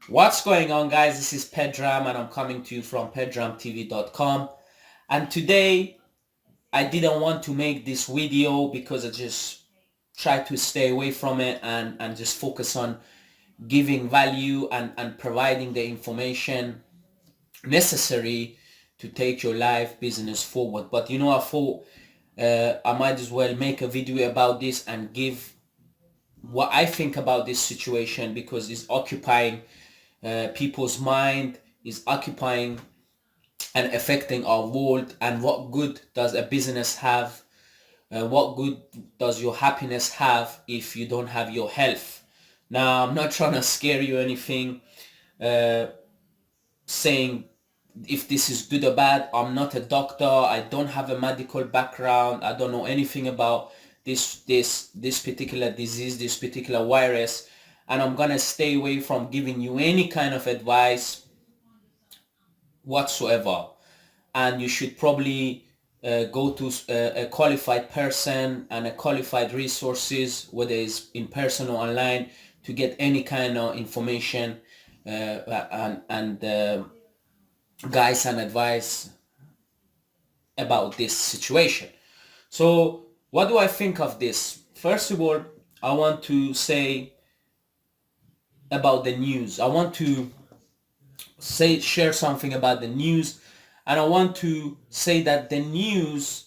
What's going on, guys? This is Pedram and I'm coming to you from Pedramtv.com. And today I didn't want to make this video because I just try to stay away from it and just focus on giving value and providing the information necessary to take your life business forward. But I thought I might as well make a video about this and give what I think about this situation because it's occupying people's mind, is occupying and affecting our world. And what good does a business have? What good does your happiness have if you don't have your health? Now, I'm not trying to scare you or anything, saying if this is good or bad. I'm not a doctor. I don't have a medical background. I don't know anything about this particular disease, this particular virus, and I'm gonna stay away from giving you any kind of advice whatsoever. And you should probably go to a qualified person and a qualified resources, whether it's in person or online, to get any kind of information and guidance and advice about this situation. So what do I think of this? First of all, I want to say about the news. I want to share something about the news, and I want to say that the news,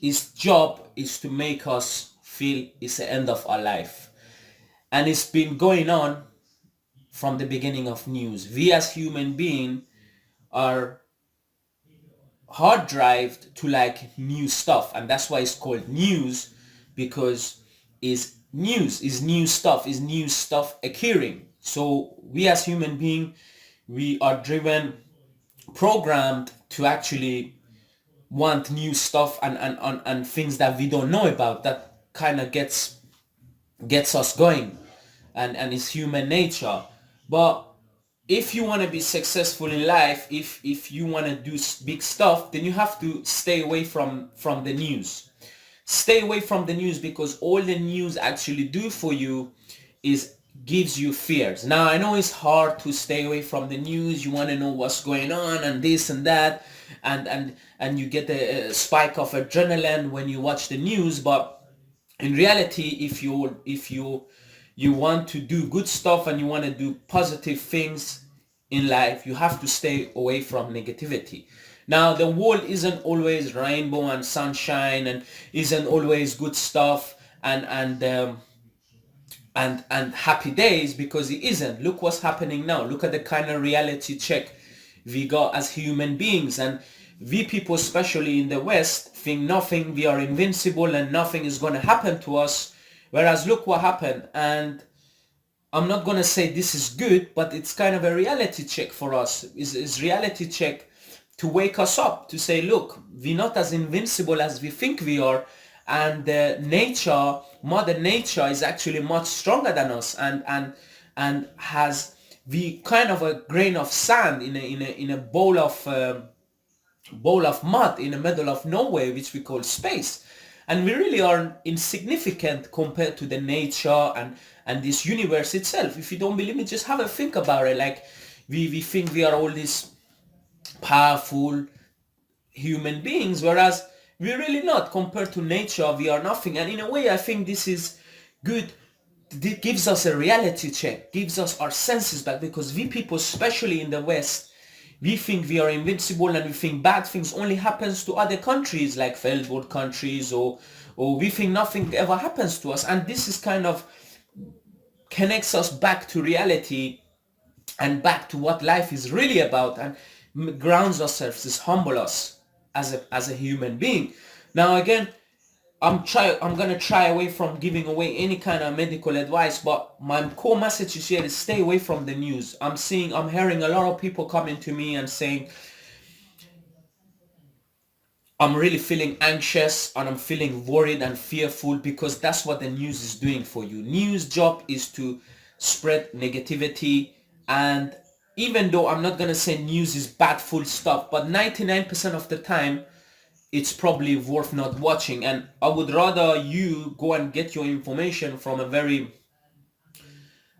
its job is to make us feel it's the end of our life, and it's been going on from the beginning of news. We as human beings are hard drived to like new stuff, and that's why it's called news, because is news is new stuff occurring. So we as human beings, we are driven, programmed to actually want new stuff and things that we don't know about, that kind of gets us going, and it's human nature. But if you want to be successful in life, if you want to do big stuff, then you have to stay away from the news. Stay away from the news, because all the news actually do for you is gives you fears. Now, I know it's hard to stay away from the news. You want to know what's going on and this and that, and you get a spike of adrenaline when you watch the news. But in reality, if you want to do good stuff and you want to do positive things in life, you have to stay away from negativity. Now, the world isn't always rainbow and sunshine, and isn't always good stuff and happy days, because it isn't. Look what's happening now. Look at the kind of reality check we got as human beings. And we people, especially in the West, think nothing, we are invincible and nothing is going to happen to us. Whereas look what happened. And I'm not going to say this is good, but it's kind of a reality check for us. Is reality check to wake us up, to say, look, we're not as invincible as we think we are. And nature, mother nature, is actually much stronger than us, and has the kind of a grain of sand in a bowl of mud in the middle of nowhere, which we call space. And we really are insignificant compared to the nature and this universe itself. If you don't believe me, just have a think about it. Like we think we are all these powerful human beings, whereas we're really not. Compared to nature, we are nothing. And in a way, I think this is good. It gives us a reality check, gives us our senses back, because we people, especially in the West, we think we are invincible, and we think bad things only happens to other countries, like third world countries, or we think nothing ever happens to us. And this is kind of connects us back to reality and back to what life is really about, and grounds ourselves, is humble us as a human being. Now again, I'm gonna try away from giving away any kind of medical advice, but my core message is here is stay away from the news. I'm hearing a lot of people coming to me and saying, I'm really feeling anxious and I'm feeling worried and fearful, because that's what the news is doing for you. News job is to spread negativity. And even though I'm not gonna say news is bad full stop, but 99% of the time it's probably worth not watching. And I would rather you go and get your information from a very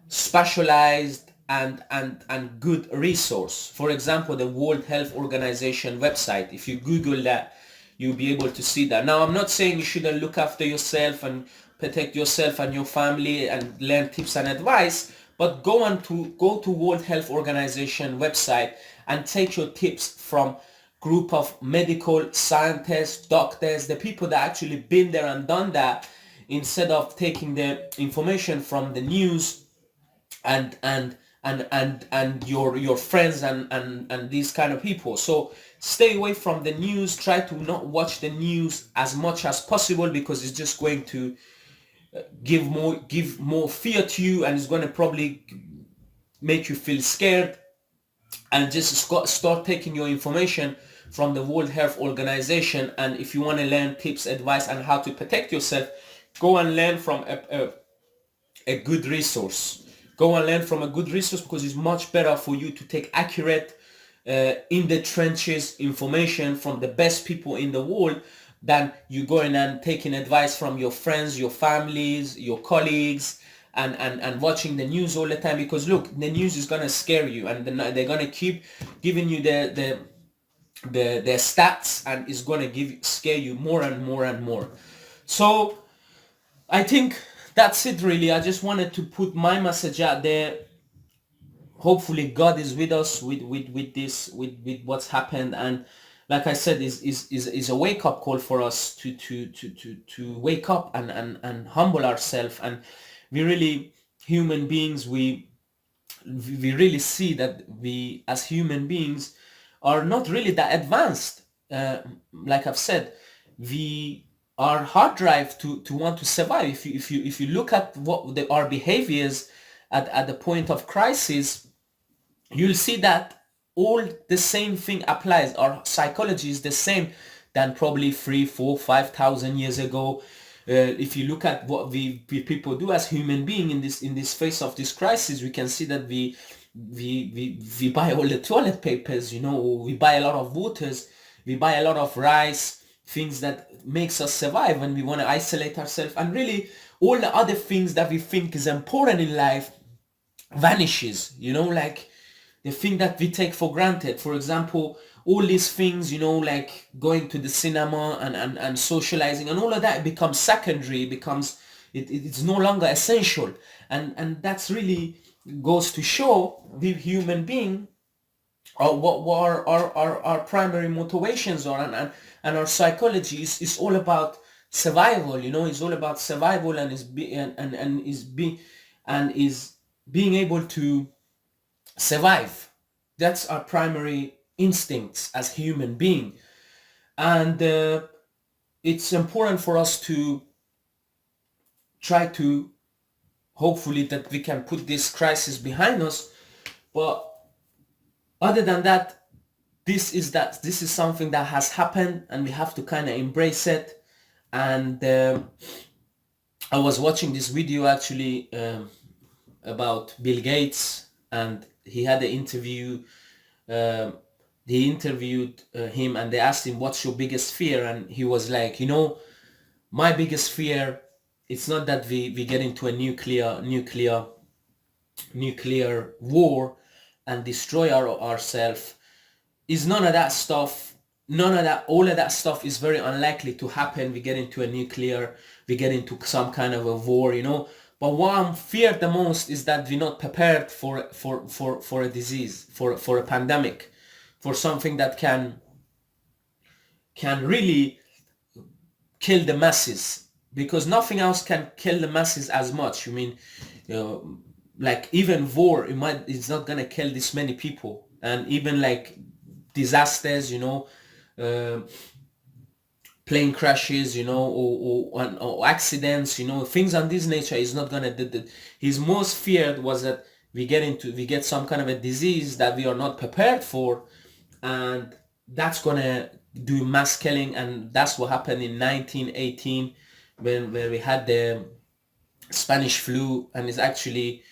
specialized and good resource. For example, the World Health Organization website. If you Google that, you'll be able to see that. Now, I'm not saying you shouldn't look after yourself and protect yourself and your family and learn tips and advice, but go to World Health Organization website and take your tips from group of medical scientists, doctors, the people that actually been there and done that, instead of taking the information from the news and your friends and these kind of people. So stay away from the news. Try to not watch the news as much as possible, because it's just going to give more fear to you, and it's going to probably make you feel scared. And just start taking your information from the World Health Organization. And if you want to learn tips, advice, and how to protect yourself, go and learn from a good resource. Go and learn from a good resource, because it's much better for you to take accurate, in the trenches information from the best people in the world, than you going and taking advice from your friends, your families, your colleagues, and watching the news all the time. Because look, the news is gonna scare you, and they're gonna keep giving you the stats, and it's gonna scare you more and more and more. So I think that's it really. I just wanted to put my message out there. Hopefully God is with us with this, with what's happened. And like I said, is a wake-up call for us to wake up and humble ourselves. And we really, human beings, we really see that we as human beings are not really that advanced. Like I've said, our hard drive to want to survive. If you look at what our behaviors at the point of crisis, you'll see that all the same thing applies. Our psychology is the same than probably 3, 4, 5,000 years ago. If you look at what we people do as human beings in this face of this crisis, we can see that we buy all the toilet papers, we buy a lot of waters, we buy a lot of rice, things that makes us survive when we want to isolate ourselves. And really, all the other things that we think is important in life vanishes, like the thing that we take for granted. For example, all these things, like going to the cinema and socializing and all of that becomes secondary, it's no longer essential. And that's really goes to show the human being, or what our primary motivations are, and our psychology is all about survival. It's all about survival, and is being able to survive. That's our primary instincts as human being. And it's important for us to try to, hopefully, that we can put this crisis behind us. But other than that, this is something that has happened, and we have to kind of embrace it. And I was watching this video actually about Bill Gates, and he had an interview. They interviewed him, and they asked him, what's your biggest fear? And he was like, my biggest fear, it's not that we get into a nuclear war and destroy ourselves. Is none of that stuff. All of that stuff is very unlikely to happen. We get into some kind of a war, But what I'm feared the most is that we're not prepared for a disease, for a pandemic, for something that can really kill the masses, because nothing else can kill the masses as much. Like even war, it's not gonna kill this many people, and even like disasters, plane crashes, or accidents, things on this nature is not gonna do. His most feared was that we get some kind of a disease that we are not prepared for, and that's gonna do mass killing. And that's what happened in 1918 when we had the Spanish flu, and it's actually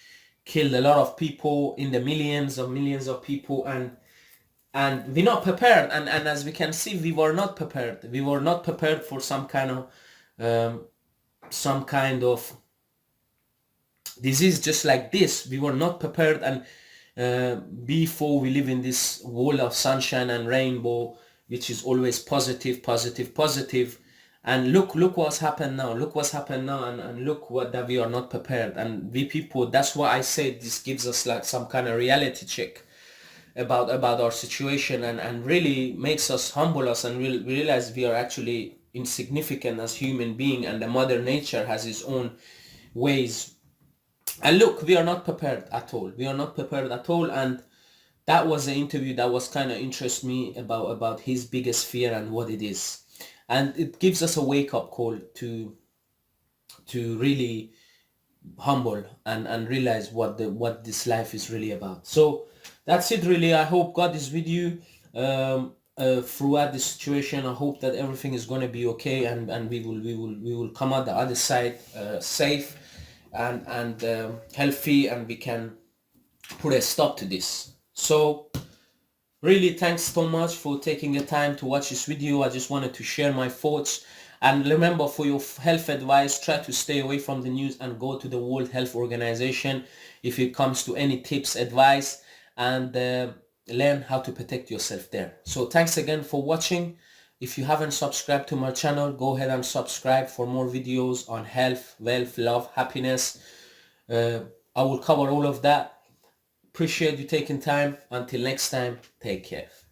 killed a lot of people, in the millions of people. And we're not prepared, and as we can see, we were not prepared. We were not prepared for some kind of disease just like this. We were not prepared, and before we live in this world of sunshine and rainbow, which is always positive, positive, positive. And look what's happened now. Look what's happened now, and look what that we are not prepared. And we people, that's why I say this gives us like some kind of reality check about our situation, and really makes us humble us and realize we are actually insignificant as human being, and the mother nature has its own ways. And look, we are not prepared at all. We are not prepared at all. And that was an interview that was kind of interest me about his biggest fear and what it is. And it gives us a wake-up call to really humble and realize what this life is really about. So that's it really. I hope God is with you throughout this situation. I hope that everything is going to be okay, and we will come out the other side safe and healthy, and we can put a stop to this. So really, thanks so much for taking the time to watch this video. I just wanted to share my thoughts. And remember, for your health advice, try to stay away from the news and go to the World Health Organization if it comes to any tips, advice, and learn how to protect yourself there. So thanks again for watching. If you haven't subscribed to my channel, go ahead and subscribe for more videos on health, wealth, love, happiness. I will cover all of that. Appreciate you taking time. Until next time, take care.